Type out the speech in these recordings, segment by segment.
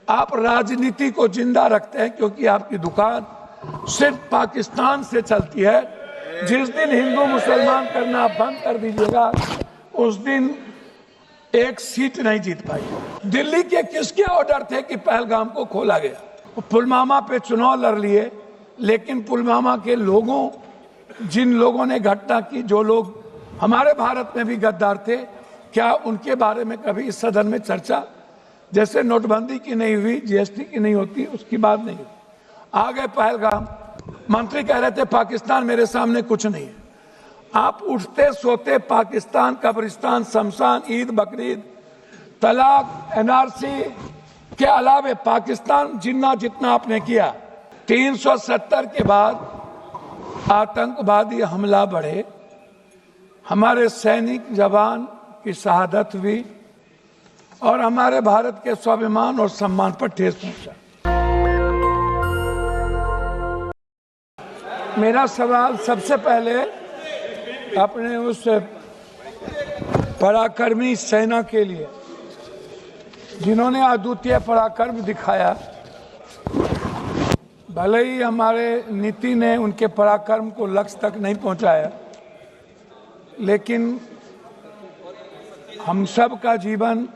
आप राजनीति को जिंदा रखते हैं क्योंकि आपकी दुकान सिर्फ पाकिस्तान से चलती है। जिस दिन हिंदू मुसलमान करना बंद कर दीजिएगा उस दिन एक सीट नहीं जीत पाई। दिल्ली के किसके ऑर्डर थे कि पहलगाम को खोला गया? पुलवामा पे चुनाव लड़ लिए, लेकिन पुलवामा के लोगों, जिन लोगों ने घटना की, जो लोग हमारे भारत में भी गद्दार थे, क्या उनके बारे में कभी इस सदन में चर्चा? जैसे नोटबंदी की नहीं हुई, जीएसटी की नहीं होती, उसकी बात नहीं हुई। आ गए पहलगाम, मंत्री कह रहे थे पाकिस्तान मेरे सामने कुछ नहीं है। आप उठते सोते पाकिस्तान, कब्रिस्तान, शमशान, ईद, बकरीद, तलाक, एनआरसी के अलावे पाकिस्तान जितना आपने किया। 370 के बाद आतंकवादी हमला बढ़े, हमारे सैनिक जवान की शहादत हुई और हमारे भारत के स्वाभिमान और सम्मान पर ठेस पहुंचा। मेरा सवाल सबसे पहले अपने उस पराक्रमी सेना के लिए जिन्होंने अद्वितीय पराक्रम दिखाया। भले ही हमारे नीति ने उनके पराक्रम को लक्ष्य तक नहीं पहुंचाया, लेकिन हम सब का जीवन,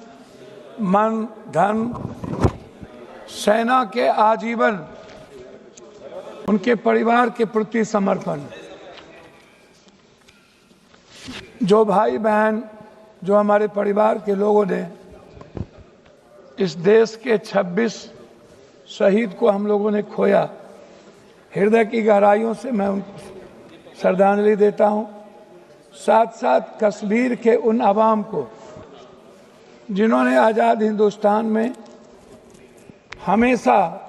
मन, धन, सेना के आजीवन उनके परिवार के प्रति समर्पण। जो भाई बहन, जो हमारे परिवार के लोगों ने इस देश के 26 शहीद को हम लोगों ने खोया, हृदय की गहराइयों से मैं उनको श्रद्धांजलि देता हूं। साथ साथ कश्मीर के उन अवाम को जिन्होंने आज़ाद हिंदुस्तान में हमेशा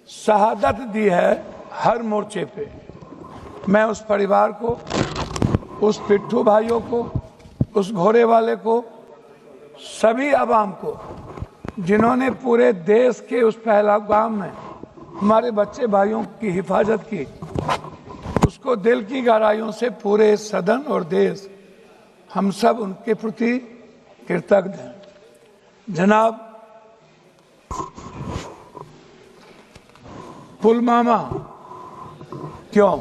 शहादत दी है हर मोर्चे पे, मैं उस परिवार को, उस पिट्ठू भाइयों को, उस घोड़े वाले को, सभी अवाम को जिन्होंने पूरे देश के उस पहलगाम में हमारे बच्चे भाइयों की हिफाजत की, उसको दिल की गहराइयों से पूरे सदन और देश, हम सब उनके प्रति कृतज्ञ हैं। जनाब, पुलवामा क्यों?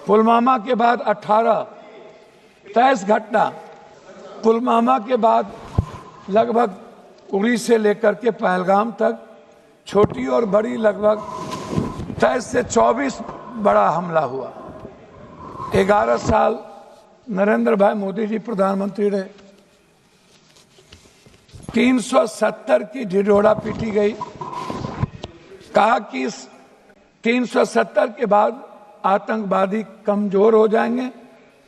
पुलवामा के बाद 18-23 घटना, पुलवामा के बाद लगभग उड़ी से लेकर के पहलगाम तक छोटी और बड़ी लगभग 23 से 24 बड़ा हमला हुआ। 11 साल नरेंद्र भाई मोदी जी प्रधानमंत्री रहे। 370 की ढिढोरा पीटी गई। कहा कि 370 के बाद आतंकवादी कमजोर हो जाएंगे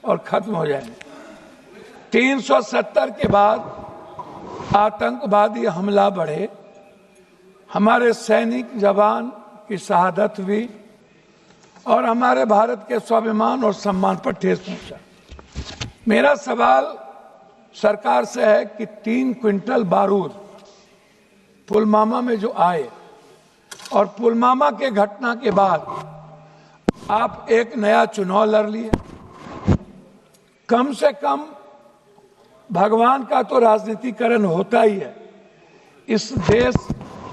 और खत्म हो जाएंगे। 370 के बाद आतंकवादी हमला बढ़े, हमारे सैनिक जवान की शहादत हुई और हमारे भारत के स्वाभिमान और सम्मान पर ठेस पहुंचा। मेरा सवाल सरकार से है कि 3 क्विंटल बारूद पुलवामा में जो आए और पुलवामा के घटना के बाद आप एक नया चुनाव लड़ लिए, कम से कम भगवान का तो राजनीतिकरण होता ही है। इस देश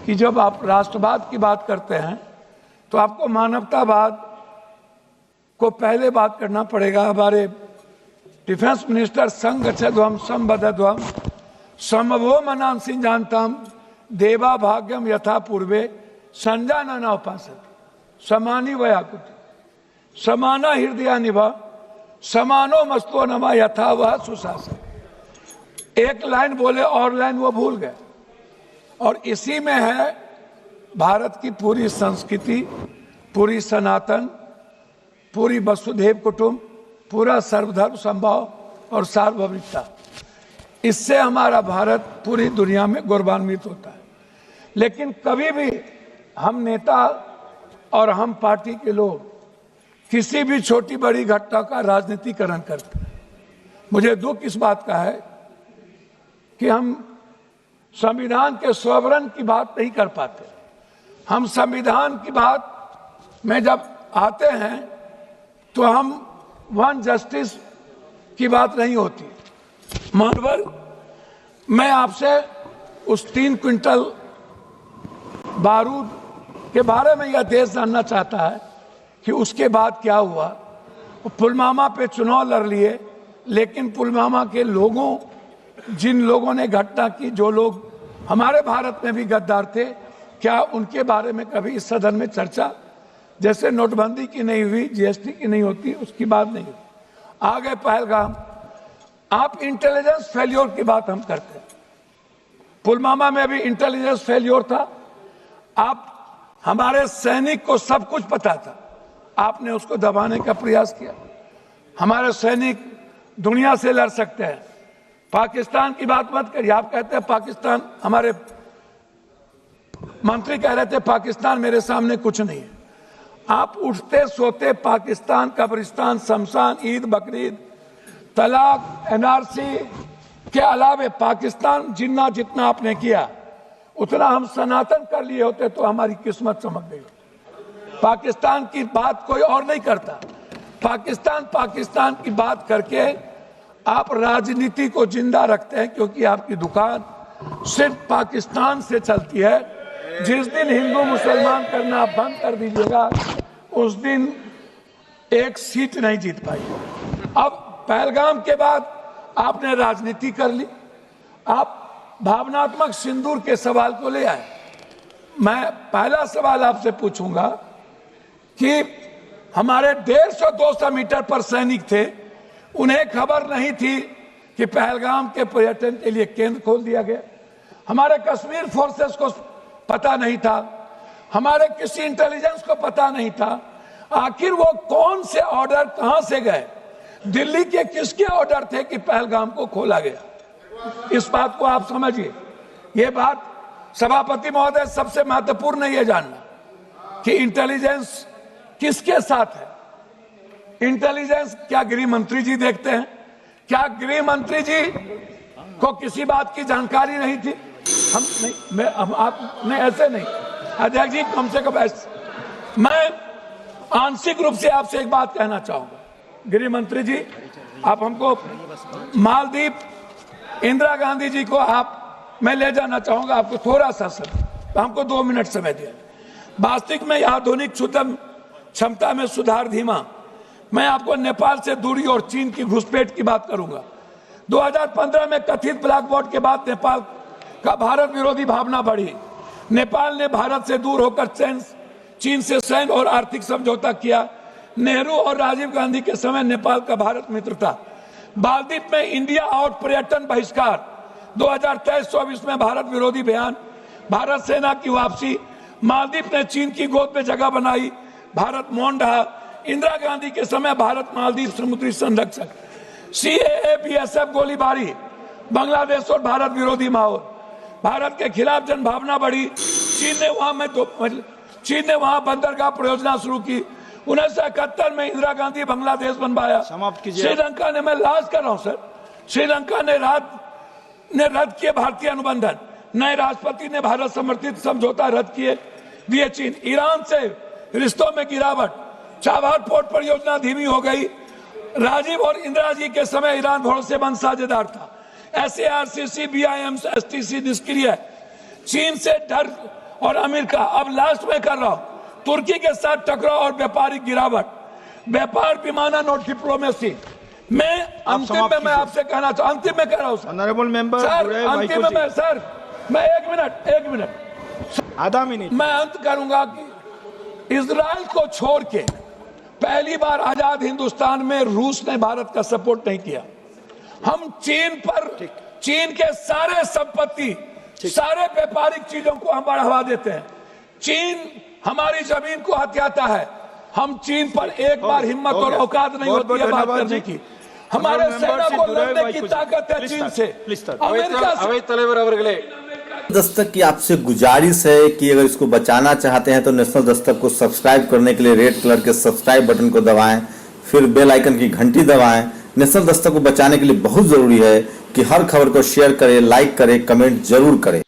की जब आप राष्ट्रवाद की बात करते हैं तो आपको मानवतावाद को पहले बात करना पड़ेगा। हमारे डिफेंस मिनिस्टर संगच्छध्वम संबद्धध्वम समवो मनांसि जानताम देवा भाग्यम यथा पूर्वे संजानना उपासत समानी वयाकुति समाना हृदया निभा समानो मस्तो नमा यथा वह सुशासन। एक लाइन बोले और लाइन वो भूल गए। और इसी में है भारत की पूरी संस्कृति, पूरी सनातन, पूरी वसुधैव कुटुंब, पूरा सर्वधर्म संभाव और सार्वभौमिकता। इससे हमारा भारत पूरी दुनिया में गौरवान्वित होता है। लेकिन कभी भी हम नेता और हम पार्टी के लोग किसी भी छोटी बड़ी घटना का राजनीतिकरण करते हैं। मुझे दुख इस बात का है कि हम संविधान के स्वरण की बात नहीं कर पाते। हम संविधान की बात में जब आते हैं तो हम वन जस्टिस की बात नहीं होती। मानवर, मैं आपसे उस 3 क्विंटल बारूद के बारे में यह देश जानना चाहता है कि उसके बाद क्या हुआ। पुलवामा पे चुनाव लड़ लिए, लेकिन पुलवामा के लोगों, जिन लोगों ने घटना की, जो लोग हमारे भारत में भी गद्दार थे, क्या उनके बारे में कभी इस सदन में चर्चा, जैसे नोटबंदी की नहीं हुई, जीएसटी की नहीं होती, उसकी बात नहीं हुई। आ गए पहलगाम। आप इंटेलिजेंस फेल्योर की बात हम करते हैं, पुलवामा में भी इंटेलिजेंस फेल्योर था। आप, हमारे सैनिक को सब कुछ पता था, आपने उसको दबाने का प्रयास किया। हमारे सैनिक दुनिया से लड़ सकते हैं, पाकिस्तान की बात मत करिए। आप कहते हैं पाकिस्तान, हमारे मंत्री कह रहे थे पाकिस्तान मेरे सामने कुछ नहीं है। आप उठते सोते पाकिस्तान, कब्रिस्तान, शमशान, ईद, बकरीद, तलाक, एनआरसी के अलावे पाकिस्तान जितना आपने किया, उतना हम सनातन कर लिए होते तो हमारी किस्मत चमक गई। पाकिस्तान की बात कोई और नहीं करता। पाकिस्तान की बात करके आप राजनीति को जिंदा रखते हैं, क्योंकि आपकी दुकान सिर्फ पाकिस्तान से चलती है। जिस दिन हिंदू मुसलमान करना बंद कर दीजिएगा, उस दिन एक सीट नहीं जीत पाएगी। अब पहलगाम के बाद आपने राजनीति कर ली, आप भावनात्मक सिंदूर के सवाल को ले आए। मैं पहला सवाल आपसे पूछूंगा कि हमारे 150-200 मीटर पर सैनिक थे, उन्हें खबर नहीं थी कि पहलगाम के पर्यटन के लिए केंद्र खोल दिया गया। हमारे कश्मीर फोर्सेस को पता नहीं था, हमारे किसी इंटेलिजेंस को पता नहीं था। आखिर वो कौन से ऑर्डर कहां से गए, दिल्ली के किसके ऑर्डर थे कि पहलगाम को खोला गया? इस बात को आप समझिए। ये बात सभापति महोदय, सबसे महत्वपूर्ण है ये जानना कि इंटेलिजेंस किसके साथ है। इंटेलिजेंस क्या गृह मंत्री जी देखते हैं? क्या गृह मंत्री जी को किसी बात की जानकारी नहीं थी? हम नहीं, आप नहीं, ऐसे नहीं अध्यक्ष जी, कम से कम ऐसे। मैं आंशिक रूप से आपसे एक बात कहना चाहूंगा, गृह मंत्री जी, आप हमको मालदीव इंदिरा गांधी जी को मैं ले जाना चाहूंगा, आपको थोड़ा सा समय, हमको 2 मिनट समय दिया। वास्तविक में आधुनिक क्षमता में सुधार धीमा। मैं आपको नेपाल से दूरी और चीन की घुसपैठ की बात करूंगा। 2015 में कथित ब्लैक बॉट के बाद नेपाल का भारत विरोधी भावना बढ़ी। नेपाल ने भारत से दूर होकर चीन से सैन्य और आर्थिक समझौता किया। नेहरू और राजीव गांधी के समय नेपाल का भारत मित्र था। मालदीव में इंडिया आउट पर्यटन बहिष्कार, 2023-24 में भारत विरोधी बयान, भारत सेना की वापसी, मालदीव ने चीन की गोद में जगह बनाई, भारत मौन रहा। इंदिरा गांधी के समय भारत मालदीव समुद्री संरक्षक, सीएए बीएसएफ गोलीबारी, बांग्लादेश और भारत विरोधी माहौल, भारत के खिलाफ जनभावना बढ़ी। चीन ने वहां बंदरगाह परियोजना शुरू की। 1971 में इंदिरा गांधी बांग्लादेश बनवाया। श्रीलंका ने, मैं लास्ट कर रहा हूं सर, श्रीलंका ने रद्द किए भारतीय अनुबंधन, नए राष्ट्रपति ने भारत समर्थित समझौता रद्द किए दिए चीन। ईरान से रिश्तों में गिरावट, चाबहार पोर्ट परियोजना धीमी हो गई। राजीव और इंदिरा जी के समय ईरान भरोसेमंद साझेदार था। SARCC, BIM, STC निष्क्रिय। चीन से डर और अमेरिका, अब लास्ट में कर रहा हूं, तुर्की के साथ टकराव और व्यापारिक गिरावट, व्यापार विमानन और डिप्लोमेसी। मैं अंतिम में मैं आपसे कहना चाहूँ, अंतिम में कह रहा हूँ सर, ऑनरेबल मेंबर सर, अंतिम में मैं सर, मैं एक मिनट आधा मिनट मैं अंत करूंगा कि इजराइल को छोड़ के पहली बार आजाद हिंदुस्तान में रूस ने भारत का सपोर्ट नहीं किया। हम चीन के सारे संपत्ति, सारे व्यापारिक चीजों को हम बढ़ावा देते हैं। चीन हमारी जमीन को हथियाता है। हम चीन पर एक बार हिम्मत और औकात नहीं होती है बात करने की। हमारे सेना को लड़ने की ताकत है चीन से, अमेरिका से। दस्तक की आपसे गुजारिश है कि अगर इसको बचाना चाहते हैं तो नेशनल दस्तक को सब्सक्राइब करने के लिए रेड कलर के सब्सक्राइब बटन को दबाएं, फिर बेल आइकन की घंटी दबाएं। नेशनल दस्तक को बचाने के लिए बहुत जरूरी है कि हर खबर को शेयर करें, लाइक करें, कमेंट जरूर करें।